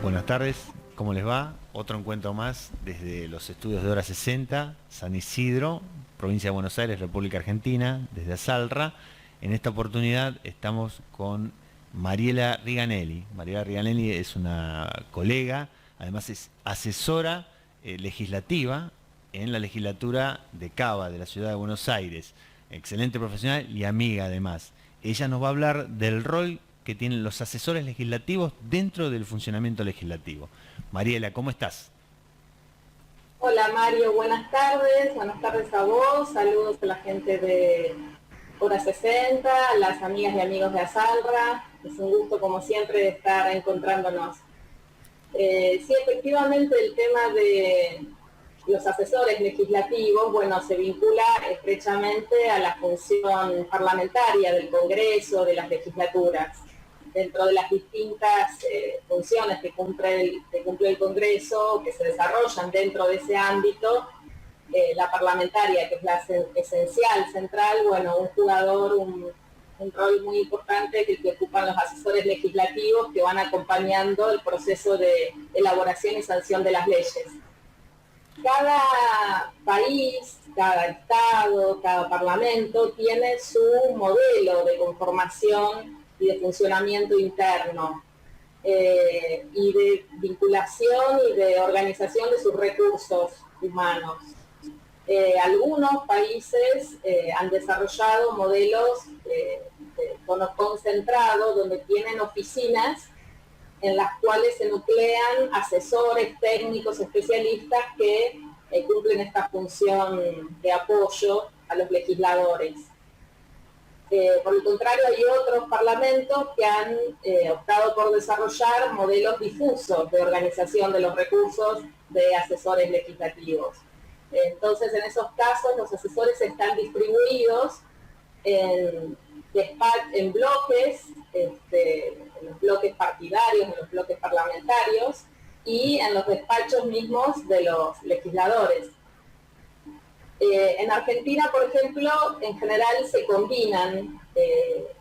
Buenas tardes, ¿cómo les va? Otro encuentro más desde los estudios de Hora 60, San Isidro, provincia de Buenos Aires, República Argentina, desde Asalra. En esta oportunidad estamos con Mariela Riganelli. Mariela Riganelli es una colega, además es asesora legislativa en la legislatura de Cava, de la ciudad de Buenos Aires. Excelente profesional y amiga además. Ella nos va a hablar del rol que tienen los asesores legislativos dentro del funcionamiento legislativo. Mariela, ¿cómo estás? Hola Mario, buenas tardes a vos, saludos a la gente de Hora 60, a las amigas y amigos de Asalra, es un gusto como siempre estar encontrándonos. Sí, efectivamente el tema de los asesores legislativos, bueno, se vincula estrechamente a la función parlamentaria del Congreso, de las legislaturas. Dentro de las distintas funciones que cumple el Congreso, que se desarrollan dentro de ese ámbito, la parlamentaria, que es la esencial, central, bueno, un rol muy importante que ocupan los asesores legislativos que van acompañando el proceso de elaboración y sanción de las leyes. Cada país, cada estado, cada parlamento tiene su modelo de conformación y de funcionamiento interno y de vinculación y de organización de sus recursos humanos. Algunos países han desarrollado modelos concentrados donde tienen oficinas en las cuales se nuclean asesores, técnicos, especialistas que cumplen esta función de apoyo a los legisladores. Por el contrario, hay otros parlamentos que han optado por desarrollar modelos difusos de organización de los recursos de asesores legislativos. Entonces, en esos casos, los asesores están distribuidos en bloques, en los bloques partidarios, en los bloques parlamentarios y en los despachos mismos de los legisladores. En Argentina, por ejemplo, en general se combinan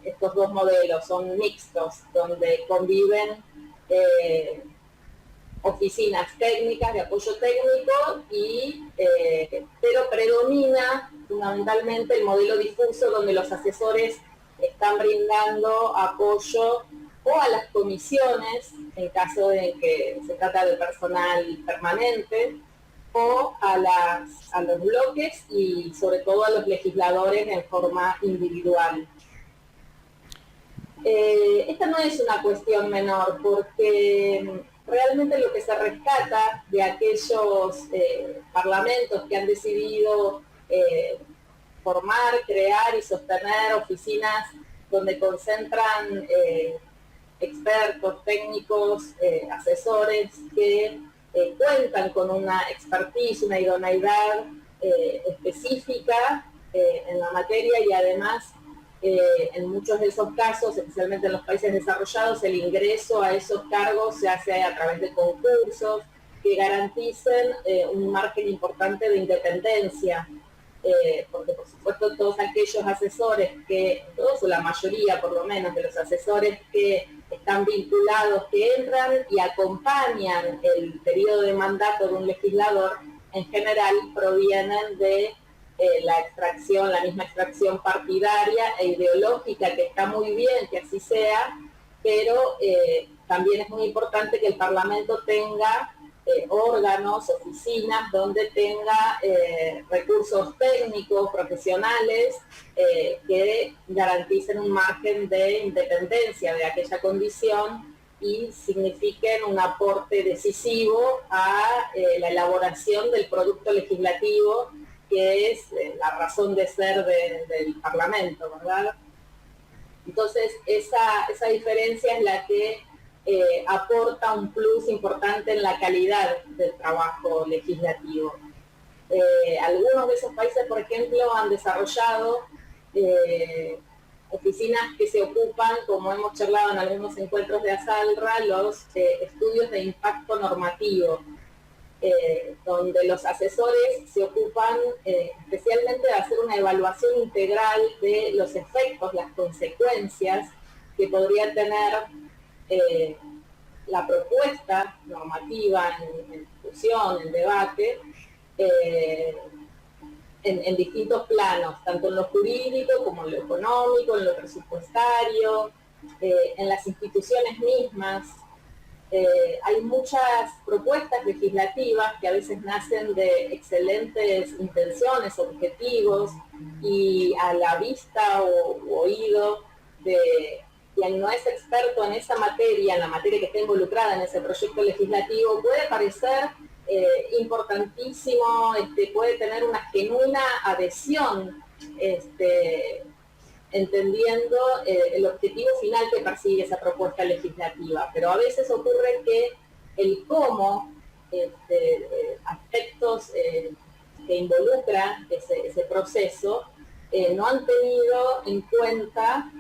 estos dos modelos, son mixtos, donde conviven oficinas técnicas de apoyo técnico pero predomina fundamentalmente el modelo difuso donde los asesores están brindando apoyo o a las comisiones en caso de que se trata de personal permanente o a los bloques y sobre todo a los legisladores en forma individual. Esta no es una cuestión menor porque realmente lo que se rescata de aquellos parlamentos que han decidido formar, crear y sostener oficinas donde concentran expertos, técnicos, asesores que cuentan con una expertise, una idoneidad específica en la materia y además en muchos de esos casos, especialmente en los países desarrollados, el ingreso a esos cargos se hace a través de concursos que garanticen un margen importante de independencia, porque por supuesto todos aquellos asesores todos o la mayoría por lo menos de los asesores que están vinculados, que entran y acompañan el periodo de mandato de un legislador, en general provienen de la misma extracción partidaria e ideológica, que está muy bien que así sea, pero también es muy importante que el Parlamento tenga órganos, oficinas, donde tenga recursos técnicos, profesionales, que garanticen un margen de independencia de aquella condición y signifiquen un aporte decisivo a la elaboración del producto legislativo que es la razón de ser del Parlamento, ¿verdad? Entonces, esa diferencia es la que aporta un plus importante en la calidad del trabajo legislativo. Algunos de esos países, por ejemplo, han desarrollado oficinas que se ocupan, como hemos charlado en algunos encuentros de Asalra, los estudios de impacto normativo, donde los asesores se ocupan especialmente de hacer una evaluación integral de los efectos, las consecuencias que podría tener la propuesta normativa en discusión, en debate, en distintos planos, tanto en lo jurídico como en lo económico, en lo presupuestario, en las instituciones mismas. Hay muchas propuestas legislativas que a veces nacen de excelentes intenciones, objetivos, y a la vista o oído de quien no es experto en esa materia, en la materia que está involucrada en ese proyecto legislativo, puede parecer importantísimo, puede tener una genuina adhesión, entendiendo el objetivo final que persigue esa propuesta legislativa. Pero a veces ocurre que el cómo, aspectos que involucra ese proceso, no han tenido en cuenta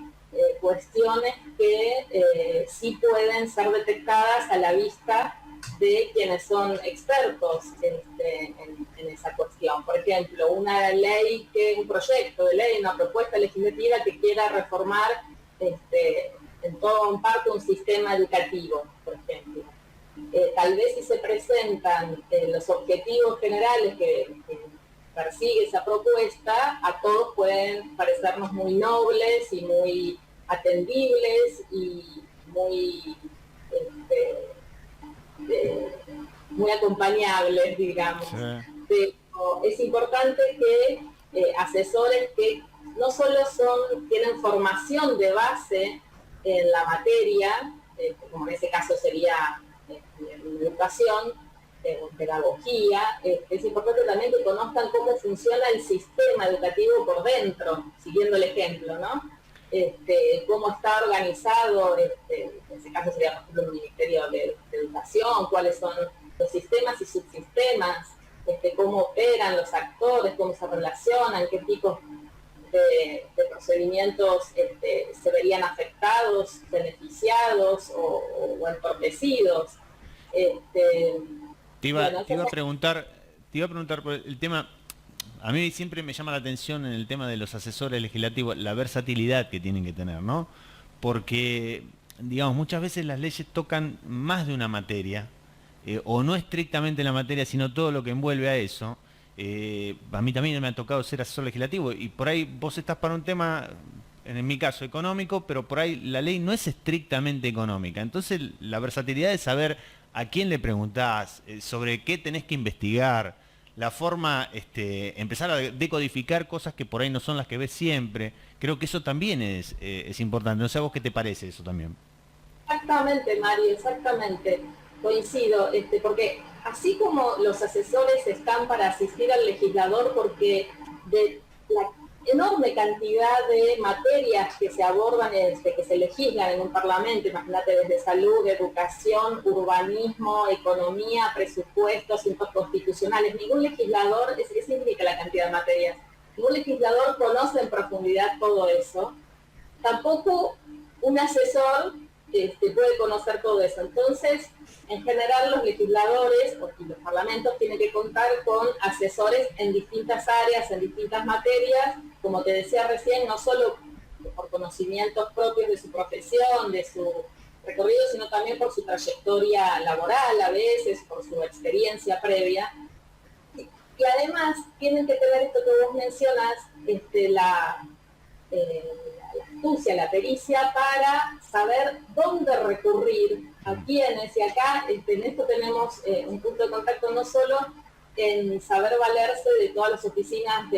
cuestiones que sí pueden ser detectadas a la vista de quienes son expertos en esa cuestión. Por ejemplo, un proyecto de ley, una propuesta legislativa que quiera reformar en todo o en parte un sistema educativo, por ejemplo. Tal vez si se presentan los objetivos generales que persigue esa propuesta, a todos pueden parecernos muy nobles y muy atendibles y muy muy acompañables, digamos. Sí. Pero es importante que asesores que no solo tienen formación de base en la materia, como en ese caso sería en educación, pedagogía, es importante también que conozcan cómo funciona el sistema educativo por dentro, siguiendo el ejemplo, ¿no? Cómo está organizado, en ese caso sería, por ejemplo, el Ministerio de Educación, cuáles son los sistemas y subsistemas, cómo operan los actores, cómo se relacionan, qué tipos de procedimientos se verían afectados, beneficiados o entorpecidos. Te iba a preguntar por el tema. A mí siempre me llama la atención en el tema de los asesores legislativos la versatilidad que tienen que tener, ¿no? Porque, digamos, muchas veces las leyes tocan más de una materia, o no estrictamente la materia, sino todo lo que envuelve a eso. A mí también me ha tocado ser asesor legislativo, y por ahí vos estás para un tema, en mi caso, económico, pero por ahí la ley no es estrictamente económica. Entonces, la versatilidad de saber a quién le preguntás, sobre qué tenés que investigar, la forma, empezar a decodificar cosas que por ahí no son las que ves siempre. Creo que eso también es importante. No sé a vos qué te parece eso también. Exactamente, Mario, exactamente. Coincido, porque así como los asesores están para asistir al legislador, porque de la enorme cantidad de materias que se abordan, que se legislan en un parlamento, imagínate desde salud, educación, urbanismo, economía, presupuestos, asuntos constitucionales, ningún legislador, es indica la cantidad de materias, ningún legislador conoce en profundidad todo eso, tampoco un asesor puede conocer todo eso. Entonces, en general los legisladores y los parlamentos tienen que contar con asesores en distintas áreas, en distintas materias, como te decía recién, no solo por conocimientos propios de su profesión, de su recorrido, sino también por su trayectoria laboral, a veces por su experiencia previa. Y además tienen que tener esto que vos mencionas, la astucia, la pericia para saber dónde recurrir, a quiénes, y acá en esto tenemos un punto de contacto no solo en saber valerse de todas las oficinas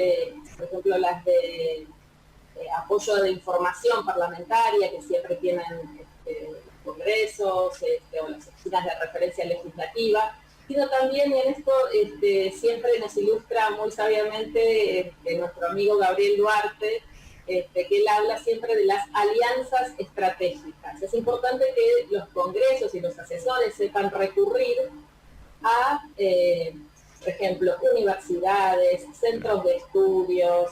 por ejemplo, las de apoyo de información parlamentaria que siempre tienen congresos o las oficinas de referencia legislativa, sino también en esto siempre nos ilustra muy sabiamente nuestro amigo Gabriel Duarte, que él habla siempre de las alianzas estratégicas. Es importante que los congresos y los asesores sepan recurrir a, por ejemplo, universidades, centros de estudios,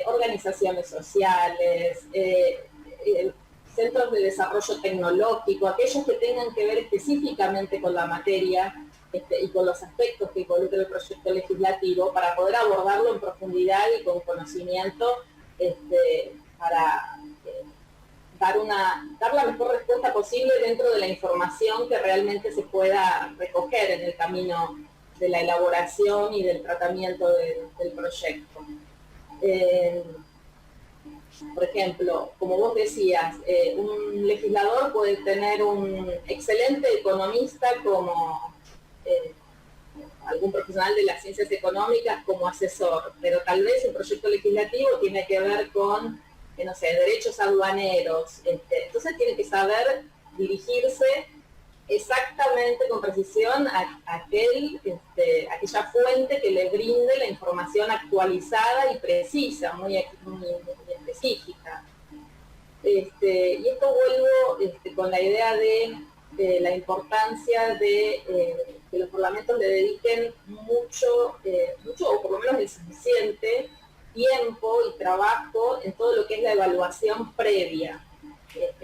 organizaciones sociales, centros de desarrollo tecnológico, aquellos que tengan que ver específicamente con la materia y con los aspectos que involucra el proyecto legislativo, para poder abordarlo en profundidad y con conocimiento, para dar la mejor respuesta posible dentro de la información que realmente se pueda recoger en el camino de la elaboración y del tratamiento del proyecto. Por ejemplo, como vos decías, un legislador puede tener un excelente economista como algún profesional de las ciencias económicas como asesor, pero tal vez el proyecto legislativo tiene que ver con, no sé, derechos aduaneros, entonces tiene que saber dirigirse exactamente con precisión a aquella fuente que le brinde la información actualizada y precisa, muy específica. Y esto vuelvo con la idea de la importancia de que los parlamentos le dediquen mucho, o por lo menos el suficiente tiempo y trabajo en todo lo que es la evaluación previa.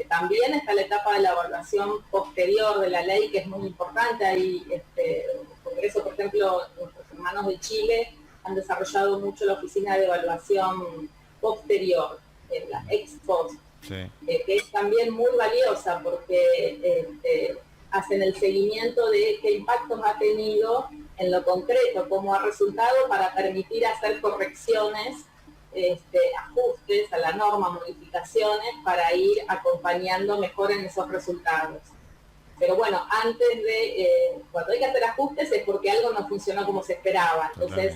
También está la etapa de la evaluación posterior de la ley, que es muy importante. Ahí, el Congreso, por ejemplo, nuestros hermanos de Chile han desarrollado mucho la oficina de evaluación posterior, la ex post, sí, que es también muy valiosa porque hacen el seguimiento de qué impactos ha tenido en lo concreto, cómo ha resultado para permitir hacer correcciones, ajustes a la norma, modificaciones para ir acompañando mejor en esos resultados. Pero bueno, antes de, cuando hay que hacer ajustes es porque algo no funcionó como se esperaba. Entonces,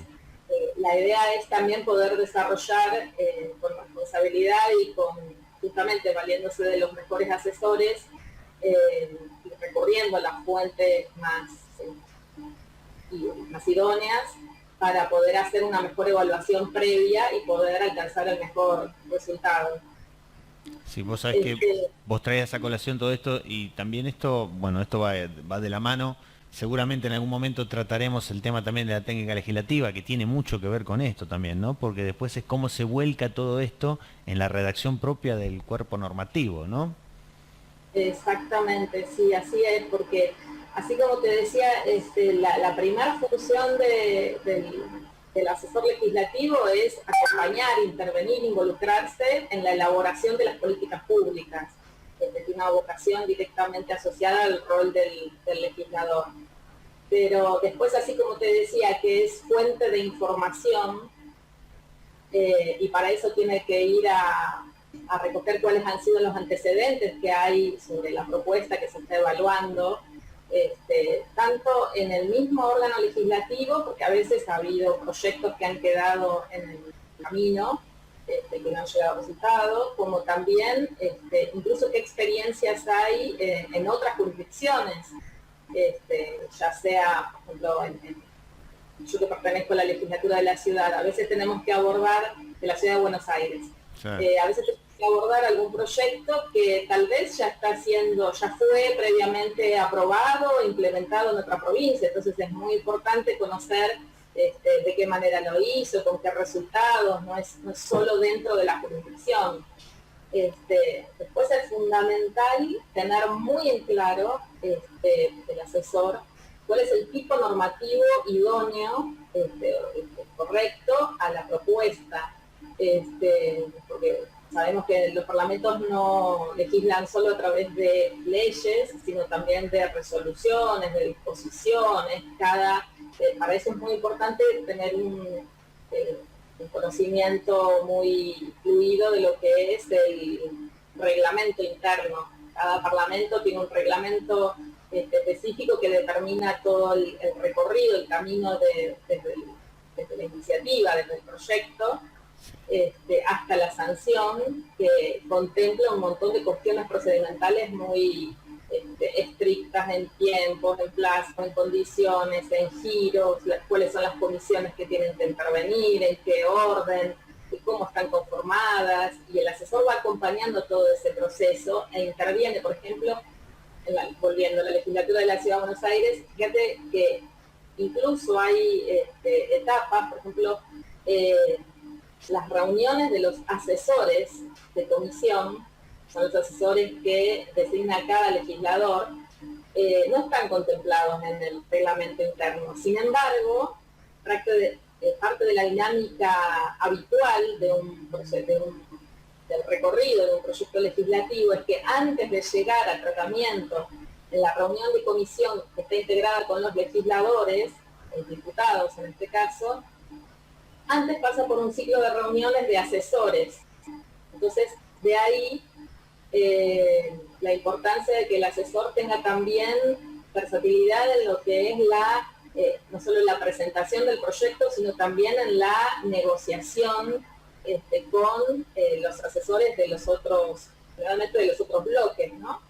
la idea es también poder desarrollar con responsabilidad y justamente valiéndose de los mejores asesores y recurriendo a las fuentes más idóneas, para poder hacer una mejor evaluación previa y poder alcanzar el mejor resultado. Sí, vos sabés que vos traías a colación todo esto y también esto, bueno, esto va de la mano. Seguramente en algún momento trataremos el tema también de la técnica legislativa, que tiene mucho que ver con esto también, ¿no? Porque después es cómo se vuelca todo esto en la redacción propia del cuerpo normativo, ¿no? Exactamente, sí, así es, porque así como te decía, la primera función del asesor legislativo es acompañar, intervenir, involucrarse en la elaboración de las políticas públicas. Tiene una vocación directamente asociada al rol del legislador. Pero después, así como te decía, que es fuente de información, y para eso tiene que ir a recoger cuáles han sido los antecedentes que hay sobre la propuesta que se está evaluando, tanto en el mismo órgano legislativo, porque a veces ha habido proyectos que han quedado en el camino, que no han llegado a resultados, como también incluso qué experiencias hay en otras jurisdicciones, ya sea, por ejemplo, yo que pertenezco a la legislatura de la ciudad, a veces tenemos que abordar, de la ciudad de Buenos Aires, sí, a veces tenemos que abordar algún proyecto que tal vez ya fue previamente aprobado, implementado en otra provincia, entonces es muy importante conocer de qué manera lo hizo, con qué resultados, no es solo dentro de la jurisdicción. Después es fundamental tener muy en claro el asesor cuál es el tipo normativo idóneo, correcto a la propuesta, porque sabemos que los parlamentos no legislan solo a través de leyes, sino también de resoluciones, de disposiciones. Para eso es muy importante tener un conocimiento muy fluido de lo que es el reglamento interno. Cada parlamento tiene un reglamento específico que determina todo el recorrido, el camino desde la iniciativa, desde el proyecto, hasta la sanción, que contempla un montón de cuestiones procedimentales muy estrictas en tiempos, en plazo, en condiciones, en giros, cuáles son las comisiones que tienen que intervenir, en qué orden, y cómo están conformadas, y el asesor va acompañando todo ese proceso e interviene, por ejemplo, volviendo a la legislatura de la Ciudad de Buenos Aires, fíjate que incluso hay etapas, por ejemplo, las reuniones de los asesores de comisión, son los asesores que designa cada legislador, no están contemplados en el reglamento interno. Sin embargo, parte de la dinámica habitual de un del recorrido de un proyecto legislativo es que antes de llegar al tratamiento en la reunión de comisión que está integrada con los legisladores, los diputados en este caso, antes pasa por un ciclo de reuniones de asesores. Entonces, de ahí la importancia de que el asesor tenga también versatilidad en lo que es no solo en la presentación del proyecto, sino también en la negociación con los asesores de los otros, realmente de los otros bloques, ¿no?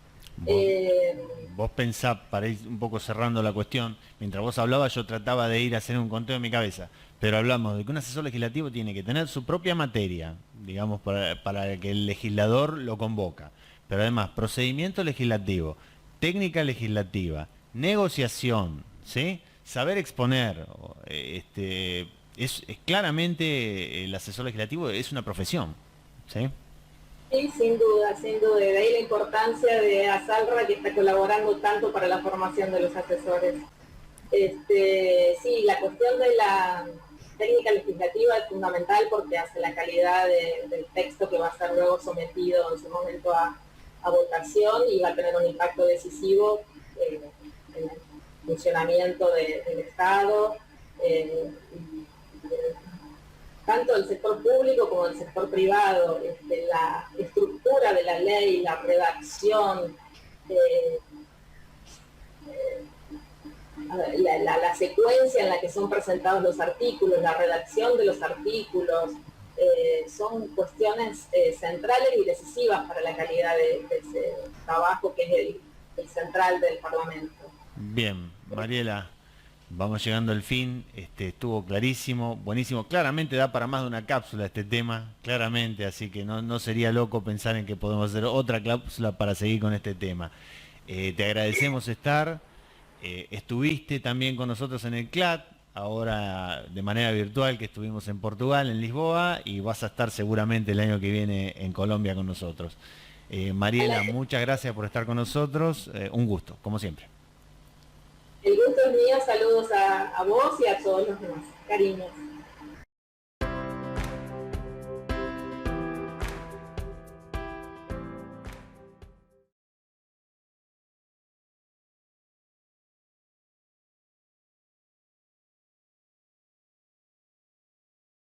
Vos pensá, para ir un poco cerrando la cuestión, mientras vos hablabas yo trataba de ir a hacer un conteo en mi cabeza, pero hablamos de que un asesor legislativo tiene que tener su propia materia, digamos, para que el legislador lo convoca, pero además procedimiento legislativo, técnica legislativa, negociación, ¿sí? Saber exponer, es claramente el asesor legislativo es una profesión, ¿sí? Sí, sin duda, sin duda. De ahí la importancia de ASALRA, que está colaborando tanto para la formación de los asesores. Sí, la cuestión de la técnica legislativa es fundamental porque hace la calidad del texto que va a ser luego sometido en su momento a votación y va a tener un impacto decisivo en el funcionamiento del Estado, tanto del sector público como del sector privado. La estructura de la ley, la redacción, la secuencia en la que son presentados los artículos, la redacción de los artículos, son cuestiones centrales y decisivas para la calidad de ese trabajo que es el central del Parlamento. Bien, Mariela, vamos llegando al fin, estuvo clarísimo, buenísimo, claramente da para más de una cápsula este tema, claramente, así que no sería loco pensar en que podemos hacer otra cápsula para seguir con este tema. Te agradecemos estar, estuviste también con nosotros en el CLAD, ahora de manera virtual, que estuvimos en Portugal, en Lisboa, y vas a estar seguramente el año que viene en Colombia con nosotros. Mariela, muchas gracias por estar con nosotros, un gusto, como siempre. El gusto es mío, saludos a vos y a todos los demás. Cariños.